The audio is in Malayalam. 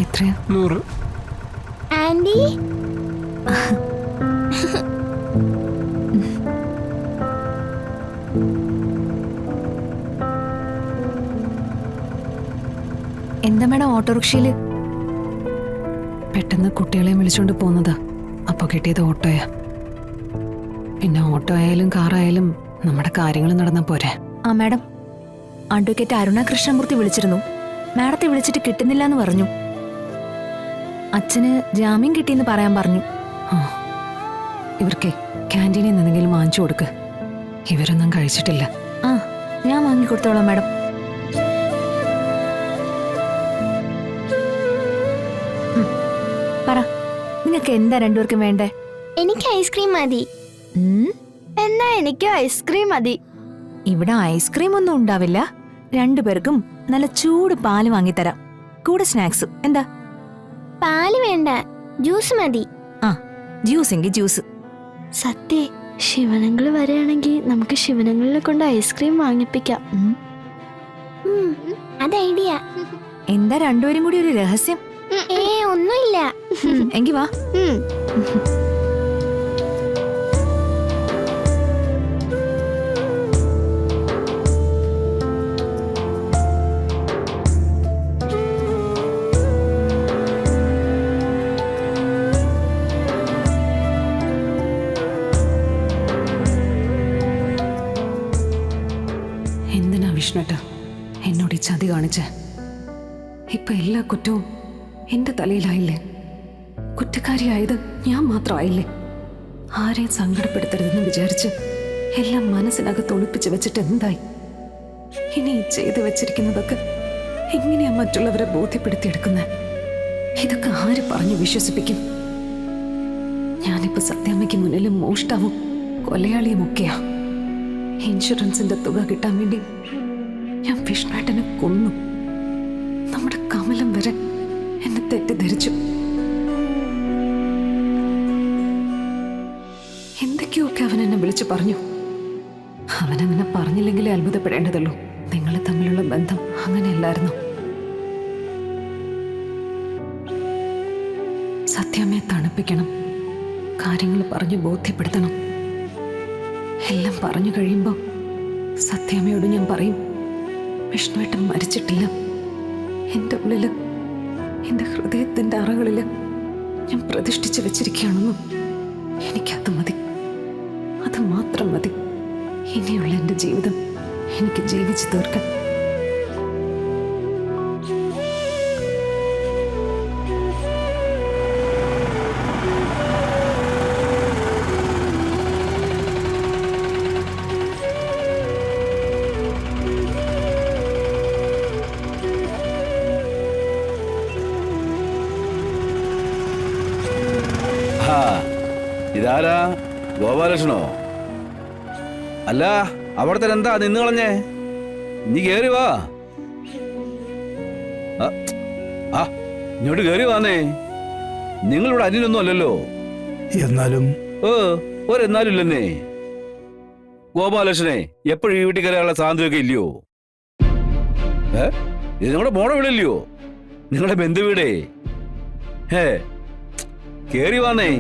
എത്രയാ? 100. ആന്റി എന്താ മേഡം ഓട്ടോറിക്ഷയില്? പെട്ടെന്ന് കുട്ടികളെ വിളിച്ചോണ്ട് പോകുന്നതാ. അപ്പൊ കിട്ടിയത് ഓട്ടോയാ. പിന്നെ ഓട്ടോ ആയാലും കാറായാലും നമ്മുടെ കാര്യങ്ങൾ നടന്നാ പോരെ. ആ മാഡം, അഡ്വക്കേറ്റ് അരുണ കൃഷ്ണമൂർത്തി വിളിച്ചിരുന്നു. മാഡത്തെ വിളിച്ചിട്ട് കിട്ടുന്നില്ല എന്ന് പറഞ്ഞു. അച്ഛന് ജാമ്യം കിട്ടിയെന്ന് പറയാൻ പറഞ്ഞു. ആ, ഇവർക്കേ ക്യാൻറ്റീനിൽ നിന്നെങ്കിലും വാങ്ങിച്ചു കൊടുക്ക്. ഇവരൊന്നും കഴിച്ചിട്ടില്ല. ആ, ഞാൻ വാങ്ങിക്കൊടുത്തോളാം മാഡം. പറ, നിങ്ങൾക്ക് എന്താ രണ്ടുപേർക്കും വേണ്ടേ? എനിക്ക് ഐസ്ക്രീം മതി. എന്നാ എനിക്ക് ഐസ്ക്രീം മതി. ഇവിടെ ഐസ്ക്രീം ഒന്നും ഉണ്ടാവില്ല. രണ്ടുപേർക്കും നല്ല ചൂട് പാല് വാങ്ങിത്തരാം, കൂടെ സ്നാക്സും. എന്താ? പാല് വേണ്ട, ജ്യൂസ് മതി. ആ, ജ്യൂസ് എങ്കിൽ ജ്യൂസ്. സത്യേ, ശിവനങ്ങൾ വരികയാണെങ്കിൽ നമുക്ക് ശിവനങ്ങളിലെ കൊണ്ട് ഐസ്ക്രീം വാങ്ങിപ്പിക്കാം. അത് ഐഡിയ. എന്താ രണ്ടുപേരും കൂടി ഒരു രഹസ്യം? ഒന്നുമില്ല. എങ്കി വാ. എന്തിനാ വിഷ്ണുട്ടാ എന്നോട് ഈ ചതി കാണിച്ച്? ഇപ്പൊ എല്ലാ കുറ്റവും എന്റെ തലയിലായില്ലേ? കുറ്റക്കാരിയായത് ഞാൻ മാത്രമായില്ലേ? ആരെയും സങ്കടപ്പെടുത്തരുതെന്ന് വിചാരിച്ച് എല്ലാം മനസ്സിനകത്ത് ഒളിപ്പിച്ച് വെച്ചിട്ട് എന്തായി? ഇനി ചെയ്തു വെച്ചിരിക്കുന്നതൊക്കെ എങ്ങനെയാ മറ്റുള്ളവരെ ബോധ്യപ്പെടുത്തിയെടുക്കുന്നത്? ഇതൊക്കെ ആര് പറഞ്ഞു വിശ്വസിപ്പിക്കും? ഞാനിപ്പോ സത്യാമ്മയ്ക്ക് മുന്നിലും മോഷ്ടാവും കൊലയാളിയും ഒക്കെയാ. ഇൻഷുറൻസിന്റെ തുക കിട്ടാൻ വേണ്ടി ഞാൻ വിഷ്ണുവേട്ടനെ കൊന്നു. നമ്മുടെ കമലം വരെ എന്നെ തെറ്റിദ്ധരിച്ചു. എന്തൊക്കെയൊക്കെ അവൻ എന്നെ വിളിച്ചു പറഞ്ഞു. അവനങ്ങനെ പറഞ്ഞില്ലെങ്കിലേ അത്ഭുതപ്പെടേണ്ടതുള്ളൂ. നിങ്ങൾ തമ്മിലുള്ള ബന്ധം അങ്ങനെയല്ലായിരുന്നു. സത്യാമ്മയെ തണുപ്പിക്കണം, കാര്യങ്ങൾ പറഞ്ഞു ബോധ്യപ്പെടുത്തണം. എല്ലാം പറഞ്ഞു കഴിയുമ്പോ സത്യാമ്മയോട് ഞാൻ പറയും, വിഷ്ണുവേട്ടൻ മരിച്ചിട്ടില്ല. എന്റെ ഉള്ളില്, എന്റെ ഹൃദയത്തിന്റെ അറകളില് ഞാൻ പ്രതിഷ്ഠിച്ചു വെച്ചിരിക്കുകയാണെന്നും. എനിക്കത് മതി, അത് മാത്രം മതി. ഇനിയുള്ള എന്റെ ജീവിതം എനിക്ക് ജീവിച്ചു തീർക്കാൻ. ഇതാരാ? ഗോപാലകൃഷ്ണോ? അല്ല, അവിടത്തെ എന്താ നിന്ന് കളഞ്ഞേ? നീ കേറി വാ. ഇങ്ങോട്ട് കേറി വാന്നേ. നിങ്ങളിവിടെ അന്യനൊന്നും അല്ലല്ലോ. എന്നാലും ഒരെന്നാലും ഇല്ലെന്നേ. ഗോപാലകൃഷ്ണനെ എപ്പോഴും ഈ വീട്ടിൽ കയറാനുള്ള സ്വാതന്ത്ര്യമൊക്കെ ഇല്ലയോ? ഇത് നിങ്ങളുടെ മോടെ വീടല്ലയോ? നിങ്ങളുടെ ബന്ധുവീടേ. കേറി വാന്നേ.